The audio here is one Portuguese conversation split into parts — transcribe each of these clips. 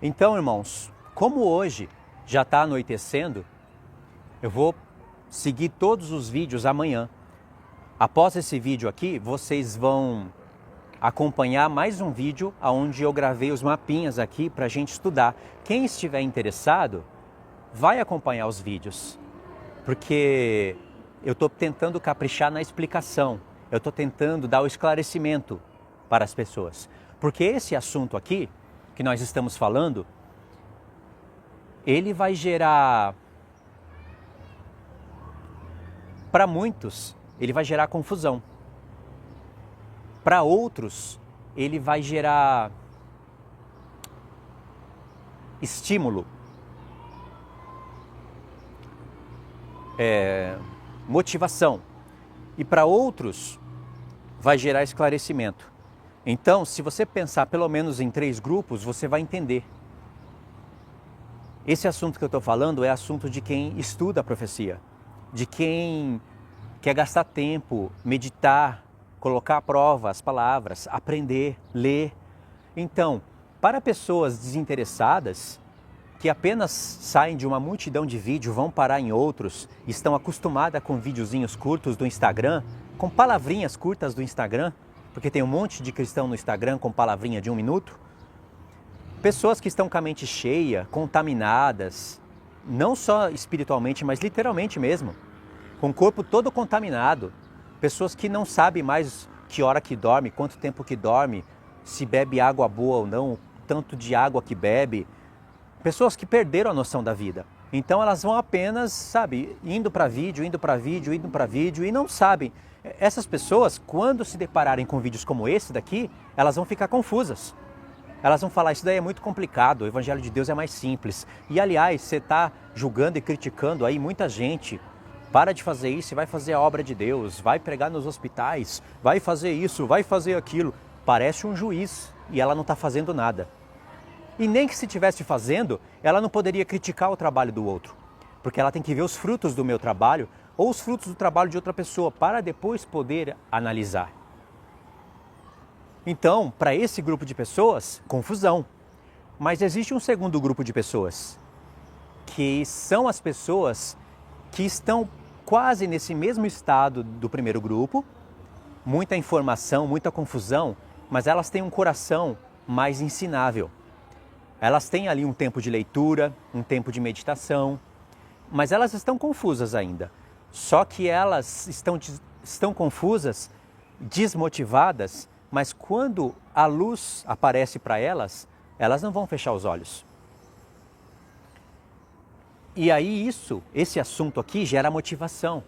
Então, irmãos, como hoje já está anoitecendo, eu vou seguir todos os vídeos amanhã. Após esse vídeo aqui, vocês vão acompanhar mais um vídeo onde eu gravei os mapinhas aqui para a gente estudar. Quem estiver interessado, vai acompanhar os vídeos, porque eu estou tentando caprichar na explicação, eu estou tentando dar o esclarecimento para as pessoas. Porque esse assunto aqui, que nós estamos falando, ele vai gerar, para muitos, ele vai gerar confusão. Para outros, ele vai gerar estímulo, motivação. E para outros, vai gerar esclarecimento. Então, se você pensar pelo menos em 3 grupos, você vai entender. Esse assunto que eu estou falando é assunto de quem estuda a profecia, de quem quer gastar tempo, meditar, colocar à prova as palavras, aprender, ler. Então, para pessoas desinteressadas, que apenas saem de uma multidão de vídeos, vão parar em outros, estão acostumadas com videozinhos curtos do Instagram, com palavrinhas curtas do Instagram, porque tem um monte de cristão no Instagram com palavrinha de 1 minuto. Pessoas que estão com a mente cheia, contaminadas, não só espiritualmente, mas literalmente mesmo, com o corpo todo contaminado. Pessoas que não sabem mais que hora que dorme, quanto tempo que dorme, se bebe água boa ou não, tanto de água que bebe. Pessoas que perderam a noção da vida. Então elas vão apenas, indo para vídeo e não sabem. Essas pessoas, quando se depararem com vídeos como esse daqui, elas vão ficar confusas. Elas vão falar, isso daí é muito complicado, o Evangelho de Deus é mais simples. E aliás, você está julgando e criticando aí muita gente. Para de fazer isso e vai fazer a obra de Deus, vai pregar nos hospitais, vai fazer isso, vai fazer aquilo. Parece um juiz e ela não está fazendo nada. E nem que se estivesse fazendo, ela não poderia criticar o trabalho do outro. Porque ela tem que ver os frutos do meu trabalho ou os frutos do trabalho de outra pessoa para depois poder analisar. Então, para esse grupo de pessoas, confusão. Mas existe um segundo grupo de pessoas, que são as pessoas que estão quase nesse mesmo estado do primeiro grupo, muita informação, muita confusão, mas elas têm um coração mais ensinável. Elas têm ali um tempo de leitura, um tempo de meditação, mas elas estão confusas ainda. Só que elas estão confusas, desmotivadas, mas quando a luz aparece para elas, elas não vão fechar os olhos. E aí esse assunto aqui gera motivação.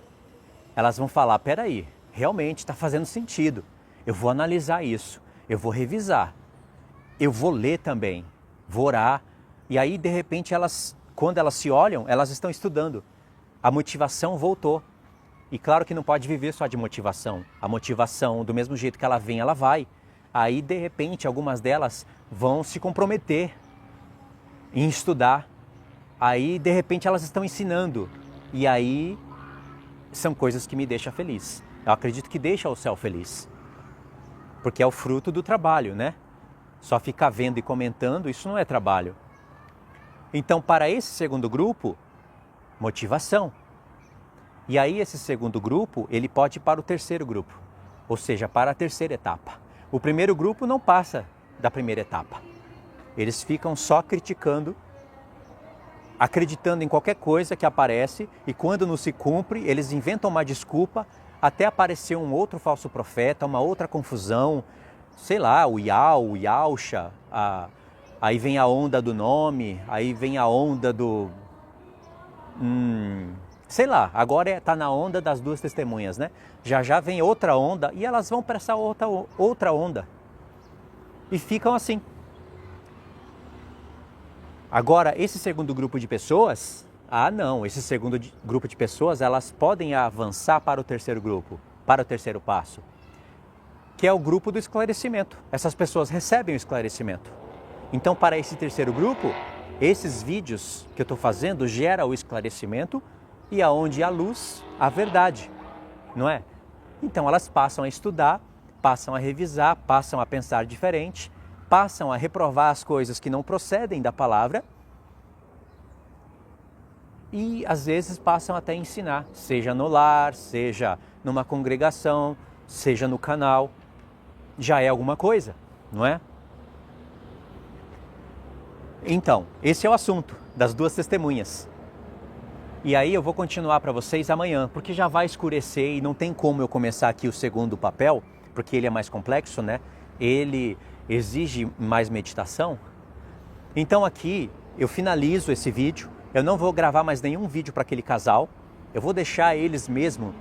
Elas vão falar, peraí, realmente está fazendo sentido. Eu vou analisar isso, eu vou revisar, eu vou ler também, vou orar. E aí, de repente, quando elas se olham, elas estão estudando. A motivação voltou. E claro que não pode viver só de motivação. A motivação, do mesmo jeito que ela vem, ela vai. Aí, de repente, algumas delas vão se comprometer em estudar. Aí, de repente, elas estão ensinando. E aí, são coisas que me deixam feliz. Eu acredito que deixa o céu feliz. Porque é o fruto do trabalho, né? Só ficar vendo e comentando, isso não é trabalho. Então, para esse segundo grupo, motivação. E aí, esse segundo grupo, ele pode ir para o terceiro grupo. Ou seja, para a terceira etapa. O primeiro grupo não passa da primeira etapa. Eles ficam só criticando, acreditando em qualquer coisa que aparece, e quando não se cumpre, eles inventam uma desculpa até aparecer um outro falso profeta, uma outra confusão, sei lá, o Yahusha, aí vem a onda do nome, aí vem a onda do... sei lá, agora está na onda das 2 testemunhas, né? Já vem outra onda e elas vão para essa outra onda. E ficam assim. Agora, esse segundo grupo de pessoas, esse segundo grupo de pessoas, elas podem avançar para o terceiro grupo, para o terceiro passo, que é o grupo do esclarecimento. Essas pessoas recebem o esclarecimento. Então, para esse terceiro grupo, esses vídeos que eu estou fazendo geram o esclarecimento e aonde há luz, há verdade, não é? Então, elas passam a estudar, passam a revisar, passam a pensar diferente passam a reprovar as coisas que não procedem da palavra e às vezes passam até a ensinar, seja no lar, seja numa congregação, seja no canal. Já é alguma coisa, não é? Então, esse é o assunto das duas testemunhas. E aí eu vou continuar para vocês amanhã, porque já vai escurecer e não tem como eu começar aqui o segundo papel, porque ele é mais complexo, né? Ele exige mais meditação. Então aqui eu finalizo esse vídeo. Eu não vou gravar mais nenhum vídeo para aquele casal. Eu vou deixar eles mesmo.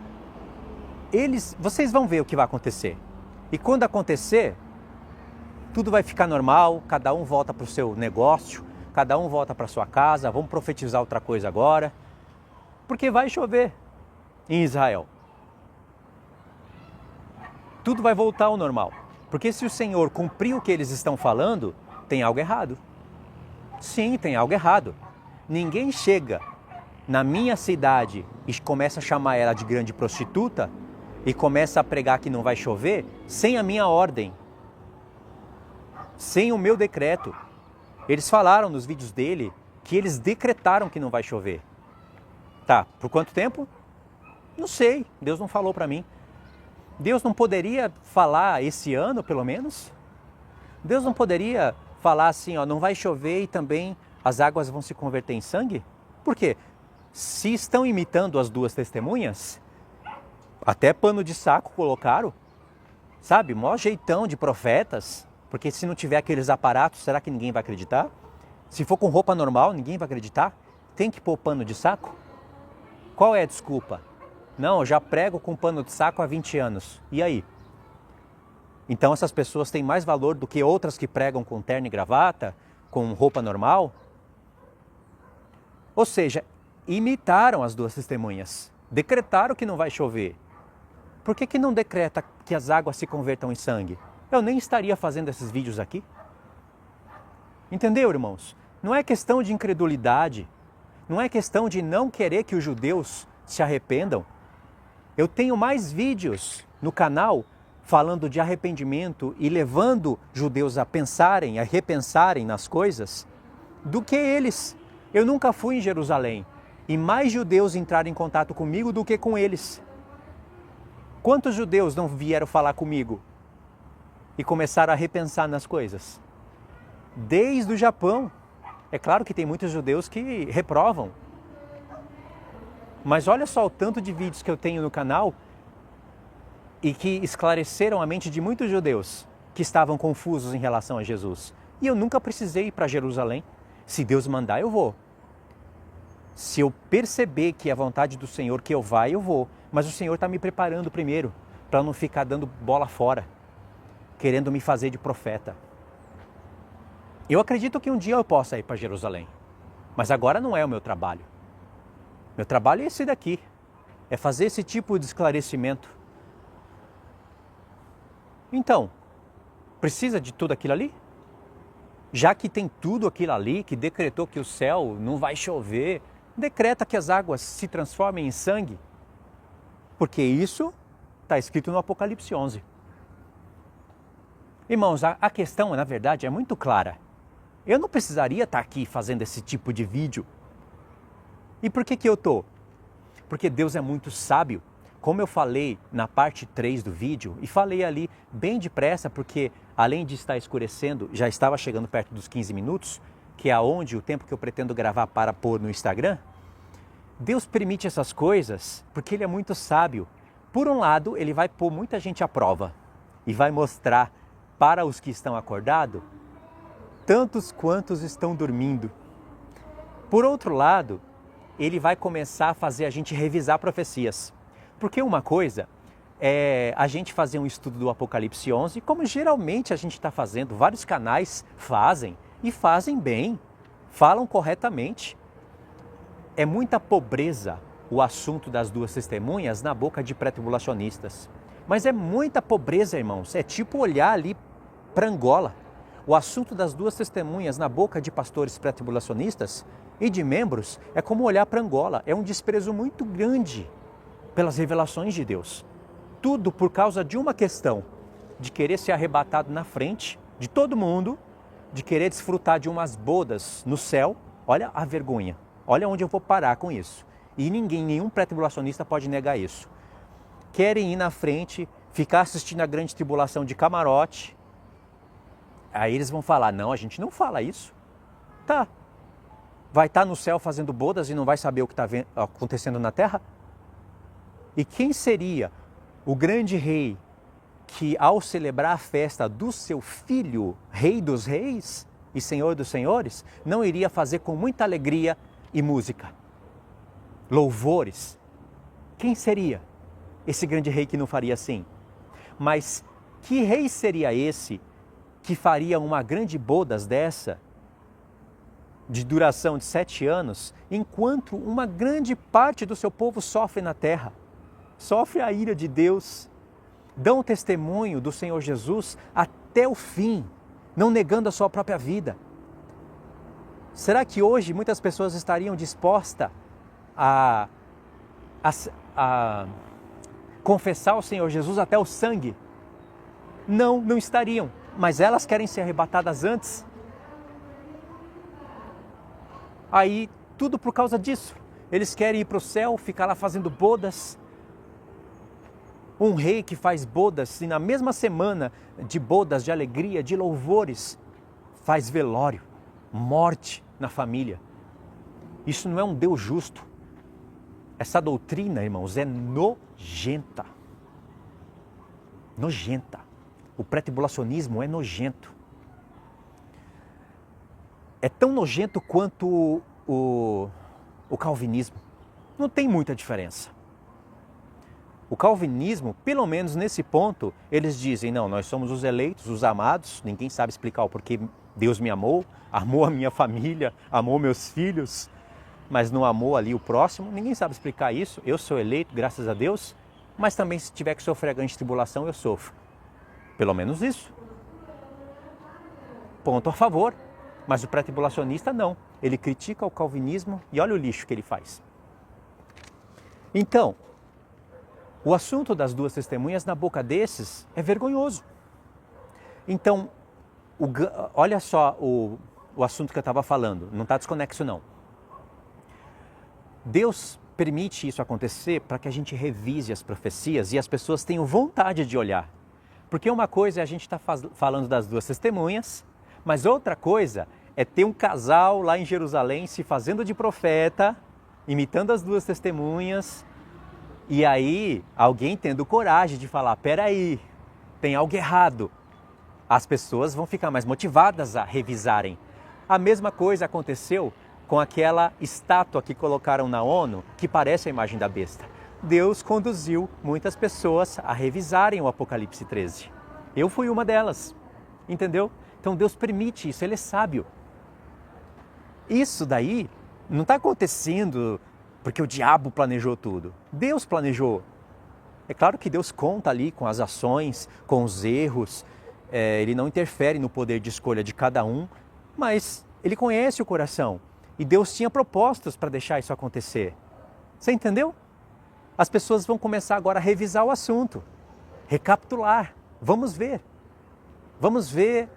Vocês vão ver o que vai acontecer. E quando acontecer, tudo vai ficar normal, cada um volta para o seu negócio, cada um volta para a sua casa, vamos profetizar outra coisa agora, porque vai chover em Israel. Tudo vai voltar ao normal, porque se o Senhor cumprir o que eles estão falando, tem algo errado. Sim, tem algo errado. Ninguém chega na minha cidade e começa a chamar ela de grande prostituta e começa a pregar que não vai chover sem a minha ordem. Sem o meu decreto. Eles falaram nos vídeos dele que eles decretaram que não vai chover. Tá, por quanto tempo? Não sei, Deus não falou para mim. Deus não poderia falar esse ano, pelo menos? Deus não poderia falar assim, ó, não vai chover e também as águas vão se converter em sangue? Por quê? Se estão imitando as duas testemunhas, até pano de saco colocaram, sabe, mó jeitão de profetas. Porque se não tiver aqueles aparatos, será que ninguém vai acreditar? Se for com roupa normal, ninguém vai acreditar? Tem que pôr pano de saco? Qual é a desculpa? Não, eu já prego com pano de saco há 20 anos. E aí? Então essas pessoas têm mais valor do que outras que pregam com terno e gravata, com roupa normal? Ou seja, imitaram as duas testemunhas. Decretaram que não vai chover. Por que não decreta que as águas se convertam em sangue? Eu nem estaria fazendo esses vídeos aqui. Entendeu, irmãos? Não é questão de incredulidade. Não é questão de não querer que os judeus se arrependam. Eu tenho mais vídeos no canal falando de arrependimento e levando judeus a pensarem, a repensarem nas coisas, do que eles. Eu nunca fui em Jerusalém e mais judeus entraram em contato comigo do que com eles. Quantos judeus não vieram falar comigo e começaram a repensar nas coisas? Desde o Japão. É claro que tem muitos judeus que reprovam. Mas olha só o tanto de vídeos que eu tenho no canal e que esclareceram a mente de muitos judeus que estavam confusos em relação a Jesus. E eu nunca precisei ir para Jerusalém. Se Deus mandar, eu vou. Se eu perceber que é a vontade do Senhor que eu vá, eu vou. Mas o Senhor está me preparando primeiro, para não ficar dando bola fora, querendo me fazer de profeta. Eu acredito que um dia eu possa ir para Jerusalém, mas agora não é o meu trabalho. Meu trabalho é esse daqui, é fazer esse tipo de esclarecimento. Então, precisa de tudo aquilo ali? Já que tem tudo aquilo ali, que decretou que o céu não vai chover, decreta que as águas se transformem em sangue, porque isso está escrito no Apocalipse 11. Irmãos, a questão, na verdade, é muito clara. Eu não precisaria estar aqui fazendo esse tipo de vídeo. E por que eu estou? Porque Deus é muito sábio. Como eu falei na parte 3 do vídeo, e falei ali bem depressa, porque além de estar escurecendo, já estava chegando perto dos 15 minutos, que é aonde o tempo que eu pretendo gravar para pôr no Instagram. Deus permite essas coisas porque Ele é muito sábio. Por um lado, Ele vai pôr muita gente à prova e vai mostrar para os que estão acordados, tantos quantos estão dormindo. Por outro lado, Ele vai começar a fazer a gente revisar profecias. Porque uma coisa é a gente fazer um estudo do Apocalipse 11, como geralmente a gente está fazendo, vários canais fazem, e fazem bem, falam corretamente. É muita pobreza o assunto das duas testemunhas na boca de pré-tribulacionistas. Mas é muita pobreza, irmãos, é tipo olhar ali para Angola. O assunto das duas testemunhas na boca de pastores pré-tribulacionistas e de membros é como olhar para Angola, é um desprezo muito grande pelas revelações de Deus. Tudo por causa de uma questão, de querer ser arrebatado na frente de todo mundo de querer desfrutar de umas bodas no céu. Olha a vergonha, olha onde eu vou parar com isso. E nenhum pré-tribulacionista pode negar isso. Querem ir na frente, ficar assistindo a grande tribulação de camarote. Aí eles vão falar, não, a gente não fala isso. Tá, vai estar no céu fazendo bodas e não vai saber o que está acontecendo na terra? E quem seria o grande rei que, ao celebrar a festa do seu filho, rei dos reis e senhor dos senhores, não iria fazer com muita alegria e música, louvores? Quem seria esse grande rei que não faria assim? Mas que rei seria esse que faria uma grande bodas dessa, de duração de 7 anos, enquanto uma grande parte do seu povo sofre na terra, sofre a ira de Deus, dão testemunho do Senhor Jesus até o fim, não negando a sua própria vida? Será que hoje muitas pessoas estariam dispostas a confessar o Senhor Jesus até o sangue? Não, não estariam, mas elas querem ser arrebatadas antes. Aí, tudo por causa disso. Eles querem ir para o céu, ficar lá fazendo bodas. Um rei que faz bodas e na mesma semana de bodas, de alegria, de louvores, faz velório, morte na família. Isso não é um Deus justo. Essa doutrina, irmãos, é nojenta. Nojenta. O pré-tribulacionismo é nojento. É tão nojento quanto o calvinismo. Não tem muita diferença. O calvinismo, pelo menos nesse ponto, eles dizem, não, nós somos os eleitos, os amados, ninguém sabe explicar o porquê Deus me amou, amou a minha família, amou meus filhos, mas não amou ali o próximo, ninguém sabe explicar isso. Eu sou eleito, graças a Deus, mas também se tiver que sofrer a grande tribulação, eu sofro. Pelo menos isso. Ponto a favor. Mas o pré-tribulacionista não. Ele critica o calvinismo e olha o lixo que ele faz. Então, o assunto das duas testemunhas na boca desses é vergonhoso. Então, olha só o assunto que eu estava falando. Não está desconexo não. Deus permite isso acontecer para que a gente revise as profecias e as pessoas tenham vontade de olhar. Porque uma coisa é a gente estar falando das duas testemunhas, mas outra coisa é ter um casal lá em Jerusalém se fazendo de profeta, imitando as duas testemunhas, e aí alguém tendo coragem de falar, peraí, tem algo errado. As pessoas vão ficar mais motivadas a revisarem. A mesma coisa aconteceu com aquela estátua que colocaram na ONU, que parece a imagem da besta. Deus conduziu muitas pessoas a revisarem o Apocalipse 13. Eu fui uma delas, entendeu? Então Deus permite isso, Ele é sábio. Isso daí não está acontecendo porque o diabo planejou tudo. Deus planejou. É claro que Deus conta ali com as ações, com os erros. Ele não interfere no poder de escolha de cada um, mas Ele conhece o coração. E Deus tinha propostas para deixar isso acontecer. Você entendeu? As pessoas vão começar agora a revisar o assunto, recapitular. Vamos ver. Vamos ver.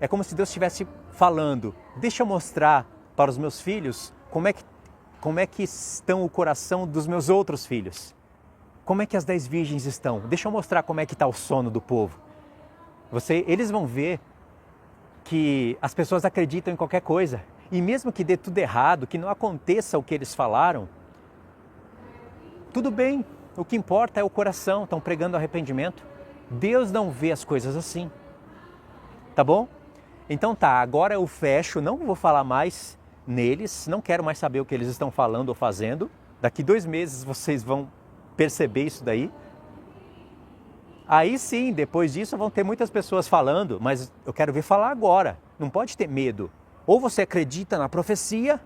É como se Deus estivesse falando, deixa eu mostrar para os meus filhos como é que estão o coração dos meus outros filhos. Como é que as 10 virgens estão? Deixa eu mostrar como é que está o sono do povo. Eles vão ver que as pessoas acreditam em qualquer coisa. E mesmo que dê tudo errado, que não aconteça o que eles falaram, tudo bem. O que importa é o coração. Estão pregando arrependimento. Deus não vê as coisas assim. Tá bom? Então tá, agora eu fecho, não vou falar mais neles, não quero mais saber o que eles estão falando ou fazendo. Daqui 2 meses vocês vão perceber isso daí. Aí sim, depois disso vão ter muitas pessoas falando, mas eu quero ver falar agora. Não pode ter medo. Ou você acredita na profecia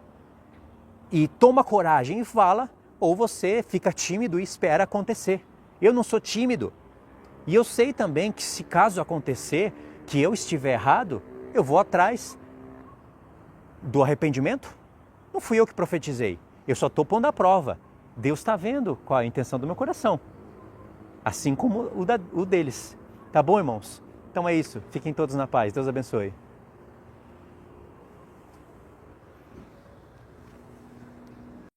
e toma coragem e fala, ou você fica tímido e espera acontecer. Eu não sou tímido. E eu sei também que se caso acontecer, que eu estiver errado, eu vou atrás do arrependimento. Não fui eu que profetizei. Eu só estou pondo à prova. Deus está vendo qual é a intenção do meu coração. Assim como o deles. Tá bom, irmãos? Então, Então é isso. Fiquem todos na paz. Deus abençoe.